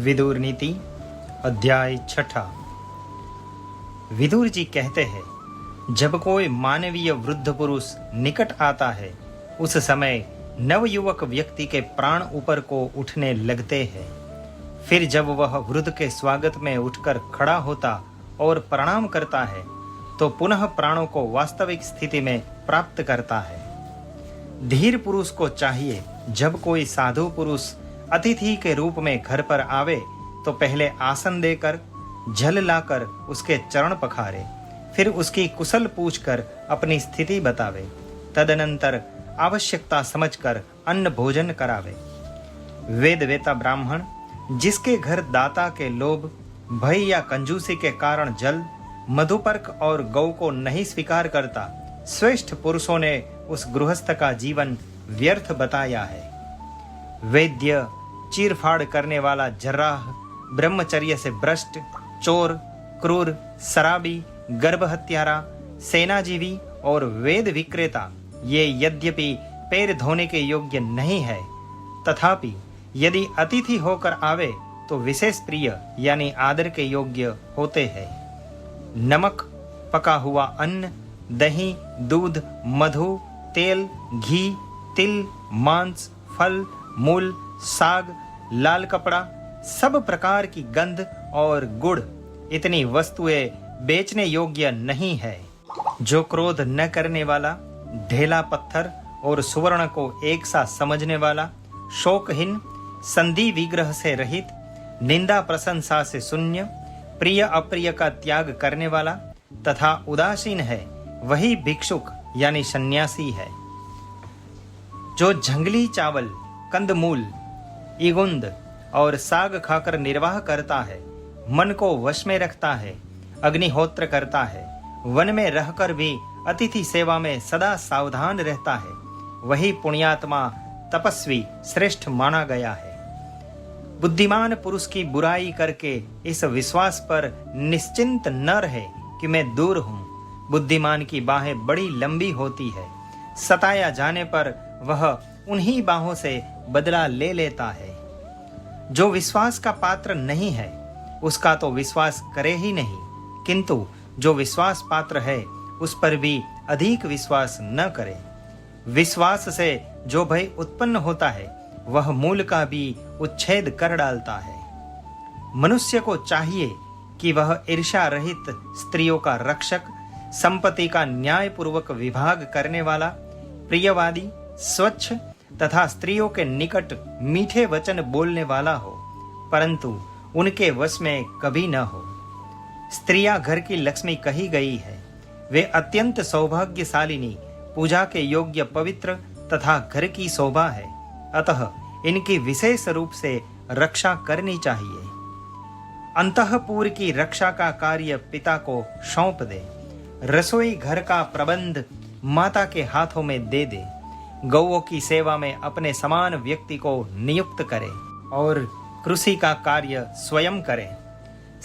विदुर नीति अध्याय 6। विदुर जी कहते हैं, जब कोई मानवीय वृद्ध पुरुष निकट आता है उस समय नवयुवक व्यक्ति के प्राण ऊपर को उठने लगते हैं। फिर जब वह वृद्ध के स्वागत में उठकर खड़ा होता और प्रणाम करता है तो पुनः प्राणों को वास्तविक स्थिति में प्राप्त करता है। धीर पुरुष को चाहिए, जब कोई साधु पुरुष अतिथि के रूप में घर पर आवे तो पहले आसन देकर जल लाकर उसके चरण पखारे, फिर उसकी कुशल पूछकर अपनी स्थिति बतावे, तदनंतर आवश्यकता समझकर अन्न भोजन करावे। वेद वेता ब्राह्मण जिसके घर दाता के लोभ, भय या कंजूसी के कारण जल, मधुपर्क और गौ को नहीं स्वीकार करता, श्रेष्ठ पुरुषों ने उस गृहस्थ का जीवन व्यर्थ बताया है। वैद्य, चीरफाड़ करने वाला जर्राह, ब्रह्मचर्य से भ्रष्ट, चोर, क्रूर, शराबी, गर्भहत्यारा, सेनाजीवी और वेद विक्रेता ये यद्यपि पैर धोने के योग्य नहीं है, तथापि यदि अतिथि होकर आवे तो विशेष प्रिय यानी आदर के योग्य होते हैं। नमक, पका हुआ अन्न, दही, दूध, मधु, तेल, घी, तिल, मांस, फल, मूल, साग, लाल कपड़ा, सब प्रकार की गंध और गुड़ इतनी वस्तुएं बेचने योग्य नहीं है। जो क्रोध न करने वाला, ढेला पत्थर और सुवर्ण को एक साथ समझने वाला, शोकहीन, संधि विग्रह से रहित, निंदा प्रशंसा से शून्य, प्रिय अप्रिय का त्याग करने वाला तथा उदासीन है, वही भिक्षुक यानी सन्यासी है। जो जंगली चावल, कंदमूल, इगुंद और साग खाकर निर्वाह करता है, मन को वश में रखता है, अग्निहोत्र करता है, वन में रहकर भी अतिथि सेवा में सदा सावधान रहता है, वही पुण्यात्मा तपस्वी श्रेष्ठ माना गया है। बुद्धिमान पुरुष की बुराई करके इस विश्वास पर निश्चिंत न रहे कि मैं दूर हूं। बुद्धिमान की बाहें बड़ी लंबी होती है, सताया जाने पर वह उन्हीं बाहों से बदला ले लेता है। जो विश्वास का पात्र नहीं है उसका तो विश्वास करे ही नहीं, किंतु जो विश्वास पात्र है उस पर भी अधिक विश्वास न करे। विश्वास से जो भय उत्पन्न होता है वह मूल का भी उच्छेद कर डालता है। मनुष्य को चाहिए कि वह ईर्ष्या रहित स्त्रियों का रक्षक, संपत्ति का न्यायपूर्वक विभाग करने वाला, प्रियवादी, स्वच्छ तथा स्त्रियों के निकट मीठे वचन बोलने वाला हो, परंतु उनके वश में कभी न हो। स्त्रियां घर की लक्ष्मी कही गई है। वे अत्यंत सौभाग्यशालिनी, पूजा के योग्य, पवित्र तथा घर की शोभा है। अतः इनकी विशेष रूप से रक्षा करनी चाहिए। अंतःपुर की रक्षा का कार्य पिता को सौंप दे। रसोई घर का प्रबंध माता के हाथों में दे दे। गौओं की सेवा में अपने समान व्यक्ति को नियुक्त करे और कृषि का कार्य स्वयं करे।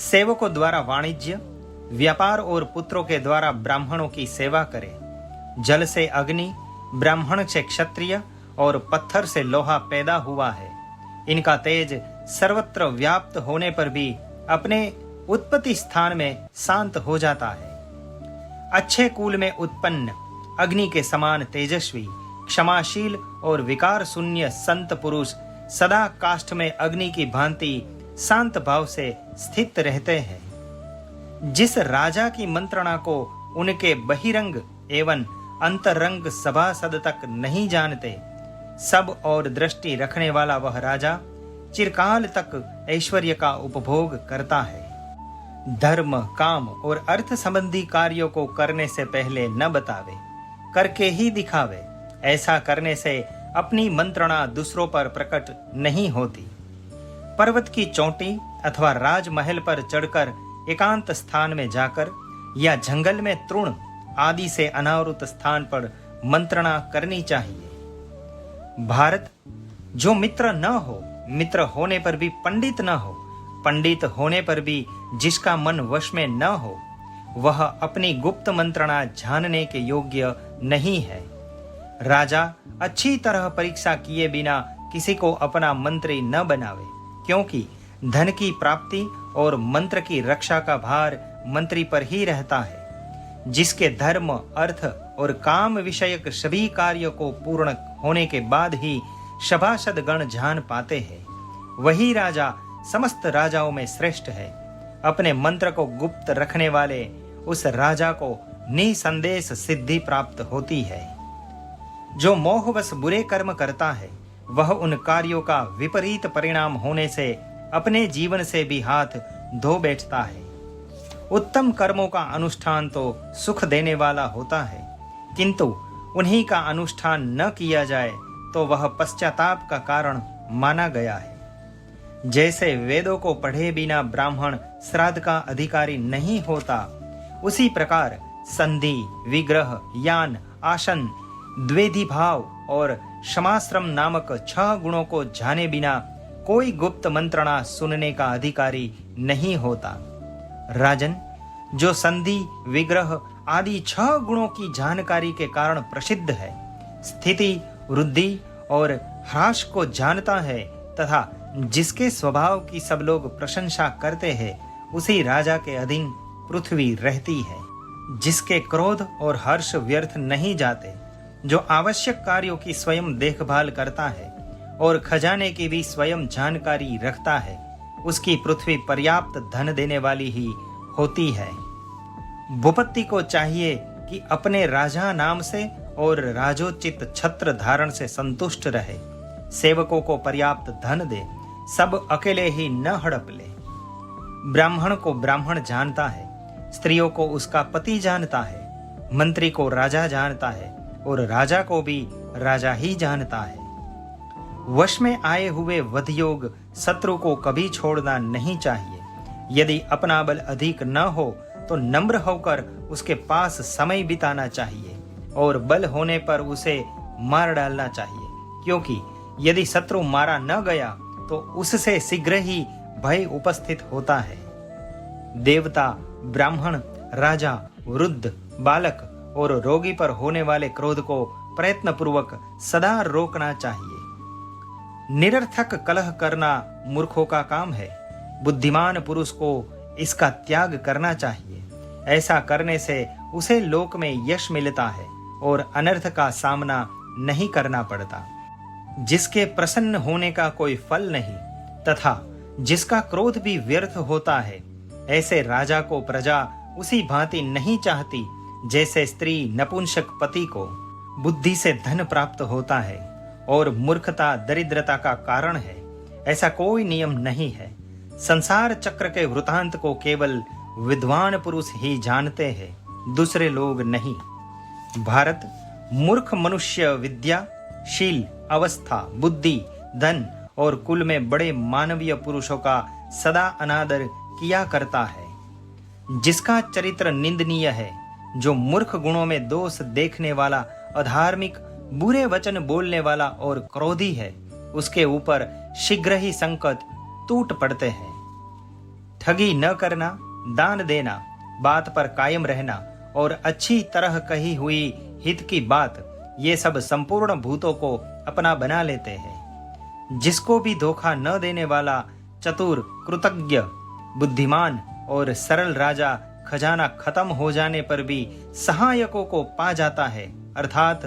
सेवकों द्वारा वाणिज्य, व्यापार और पुत्रों के द्वारा ब्राह्मणों की सेवा करे। जल से अग्नि, ब्राह्मण से क्षत्रिय और पत्थर से लोहा पैदा हुआ है। इनका तेज सर्वत्र व्याप्त होने पर भी अपने उत्पत्ति स्थान में शांत हो जाता है। अच्छे कुल में उत्पन्न, अग्नि के समान तेजस्वी, क्षमाशील और विकार शून्य संत पुरुष सदा काष्ठ में अग्नि की भांति शांत भाव से स्थित रहते हैं। जिस राजा की मंत्रणा को उनके बहिरंग एवं अंतरंग सभासद तक नहीं जानते, सब और दृष्टि रखने वाला वह राजा चिरकाल तक ऐश्वर्य का उपभोग करता है। धर्म, काम और अर्थ संबंधी कार्यों को करने से पहले न बतावे, करके ही दिखावे। ऐसा करने से अपनी मंत्रणा दूसरों पर प्रकट नहीं होती। पर्वत की चोटी अथवा राजमहल पर चढ़कर एकांत स्थान में जाकर या जंगल में तृण आदि से अनावृत स्थान पर मंत्रणा करनी चाहिए। भारत, जो मित्र न हो, मित्र होने पर भी पंडित न हो, पंडित होने पर भी जिसका मन वश में न हो, वह अपनी गुप्त मंत्रणा जानने के योग्य नहीं है। राजा अच्छी तरह परीक्षा किए बिना किसी को अपना मंत्री न बनावे, क्योंकि धन की प्राप्ति और मंत्र की रक्षा का भार मंत्री पर ही रहता है। जिसके धर्म, अर्थ और काम विषयक सभी कार्यों को पूर्ण होने के बाद ही सभासद गण जान पाते हैं, वही राजा समस्त राजाओं में श्रेष्ठ है। अपने मंत्र को गुप्त रखने वाले उस राजा को निसंदेह सिद्धि प्राप्त होती है। जो मोहवश बुरे कर्म करता है, वह उन कार्यों का विपरीत परिणाम होने से अपने जीवन से भी हाथ धो बैठता है। उत्तम कर्मों का अनुष्ठान तो सुख देने वाला होता है, किंतु उन्हीं का अनुष्ठान न किया जाए तो वह पश्चाताप का कारण माना गया है। जैसे वेदों को पढ़े बिना ब्राह्मण श्राद्ध का अधिकारी नहीं होता, उसी प्रकार संधि, विग्रह, यान, आसन, द्वेधी भाव और क्षमाश्रम नामक 6 गुणों को जाने बिना कोई गुप्त मंत्रणा सुनने का अधिकारी नहीं होता। राजन, जो संधि, विग्रह आदि 6 गुणों की जानकारी के कारण प्रसिद्ध है, स्थिति, वृद्धि और ह्रास को जानता है तथा जिसके स्वभाव की सब लोग प्रशंसा करते हैं, उसी राजा के अधीन पृथ्वी रहती है। जिसके क्रोध और हर्ष व्यर्थ नहीं जाते, जो आवश्यक कार्यों की स्वयं देखभाल करता है और खजाने की भी स्वयं जानकारी रखता है, उसकी पृथ्वी पर्याप्त धन देने वाली ही होती है। भूपति को चाहिए कि अपने राजा नाम से और राजोचित छत्र धारण से संतुष्ट रहे, सेवकों को पर्याप्त धन दे, सब अकेले ही न हड़प ले। ब्राह्मण को ब्राह्मण जानता है, स्त्रियों को उसका पति जानता है, मंत्री को राजा जानता है और राजा को भी राजा ही जानता है। वश में आए हुए वधयोग शत्रु को कभी छोड़ना नहीं चाहिए। यदि अपना बल अधिक न हो तो नम्र होकर उसके पास समय बिताना चाहिए और बल होने पर उसे मार डालना चाहिए, क्योंकि यदि शत्रु मारा न गया तो उससे शीघ्र ही भय उपस्थित होता है। देवता, ब्राह्मण, राजा, वृद्ध, बालक और रोगी पर होने वाले क्रोध को प्रयत्न पूर्वक सदा रोकना चाहिए। निरर्थक कलह करना मूर्खों का काम है। बुद्धिमान पुरुष को इसका त्याग करना चाहिए। ऐसा करने से उसे लोक में यश मिलता है और अनर्थ का सामना नहीं करना पड़ता। जिसके प्रसन्न होने का कोई फल नहीं तथा जिसका क्रोध भी व्यर्थ होता है, ऐसे राजा को प्रजा उसी भांति नहीं चाहती जैसे स्त्री नपुंसक पति को। बुद्धि से धन प्राप्त होता है और मूर्खता दरिद्रता का कारण है, ऐसा कोई नियम नहीं है। संसार चक्र के वृतांत को केवल विद्वान पुरुष ही जानते हैं, दूसरे लोग नहीं। भारत मूर्ख मनुष्य विद्या, शील, अवस्था, बुद्धि, धन और कुल में बड़े मानवीय पुरुषों का सदा अनादर किया करता है। जिसका चरित्र निंदनीय है, जो मूर्ख गुणों में दोष देखने वाला, अधार्मिक, बुरे वचन बोलने वाला और क्रोधी है, उसके ऊपर शीघ्र ही संकट टूट पड़ते हैं। ठगी न करना, दान देना, बात पर कायम रहना और अच्छी तरह कही हुई हित की बात, ये सब संपूर्ण भूतों को अपना बना लेते हैं। जिसको भी धोखा न देने वाला चतुर, कृतज्ञ, बुद्धिमान और सरल राजा खजाना खत्म हो जाने पर भी सहायकों को पा जाता है, अर्थात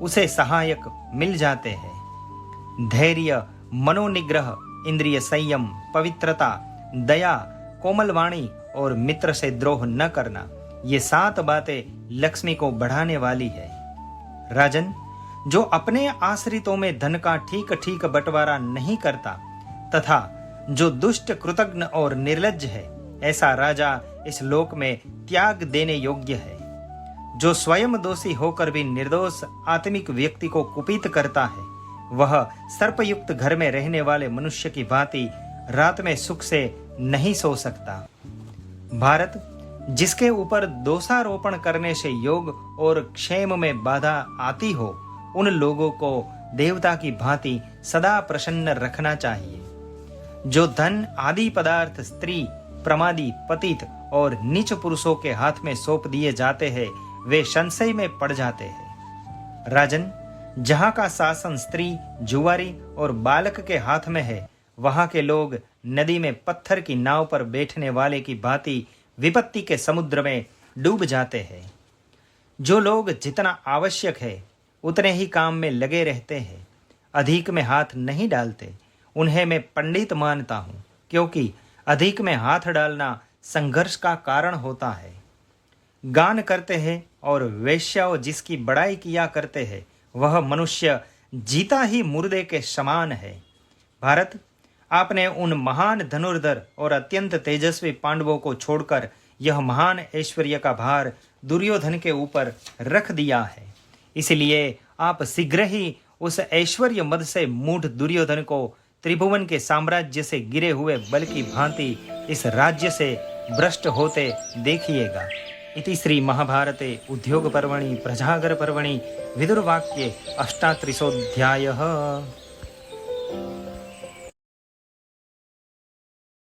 उसे सहायक मिल जाते हैं। धैर्य, मनोनिग्रह, इंद्रिय संयम, पवित्रता, दया, कोमल वाणी और मित्र से द्रोह न करना, ये 7 बातें लक्ष्मी को बढ़ाने वाली है। राजन, जो अपने आश्रितों में धन का ठीक ठीक बंटवारा नहीं करता तथा जो दुष्ट, कृतघ्न और निर्लज्ज है, ऐसा राजा इस लोक में त्याग देने योग्य है। जो स्वयं दोषी होकर भी निर्दोष आत्मिक व्यक्ति को कुपित करता है, वह सर्पयुक्त घर में रहने वाले मनुष्य की भांति रात में सुख से नहीं सो सकता। भारत, जिसके ऊपर दोषारोपण करने से योग और क्षेम में बाधा आती हो, उन लोगों को देवता की भांति सदा प्रसन्न रखना चाहिए। जो धन आदि पदार्थ स्त्री, प्रमादी, पतित और नीच पुरुषों के हाथ में सौंप दिए जाते हैं, वे संशय में पड़ जाते हैं। राजन, जहाँ का शासन स्त्री, जुआरी और बालक के हाथ में है, वहाँ के लोग नदी में पत्थर की नाव पर बैठने वाले की भांति विपत्ति के समुद्र में डूब जाते हैं। जो लोग जितना आवश्यक है उतने ही काम में लगे रहते हैं, अधिक में हाथ नहीं डालते, उन्हें मैं पंडित मानता हूँ, क्योंकि अधिक में हाथ डालना संघर्ष का कारण होता है। गान करते हैं और वेश्याओं जिसकी बड़ाई किया करते हैं, वह मनुष्य जीता ही मुर्दे के समान है। भारत, आपने उन महान धनुर्धर और अत्यंत तेजस्वी पांडवों को छोड़कर यह महान ऐश्वर्य का भार दुर्योधन के ऊपर रख दिया है। इसलिए आप शीघ्र ही उस ऐश्वर्य मद से मूढ़ दुर्योधन को त्रिभुवन के साम्राज्य से गिरे हुए बल की भांति इस राज्य से भ्रष्ट होते देखिएगा। इति श्री महाभारते उद्योग पर्वणि प्रजागर पर्वणि विदुरवाक्ये 38वाध्यायः।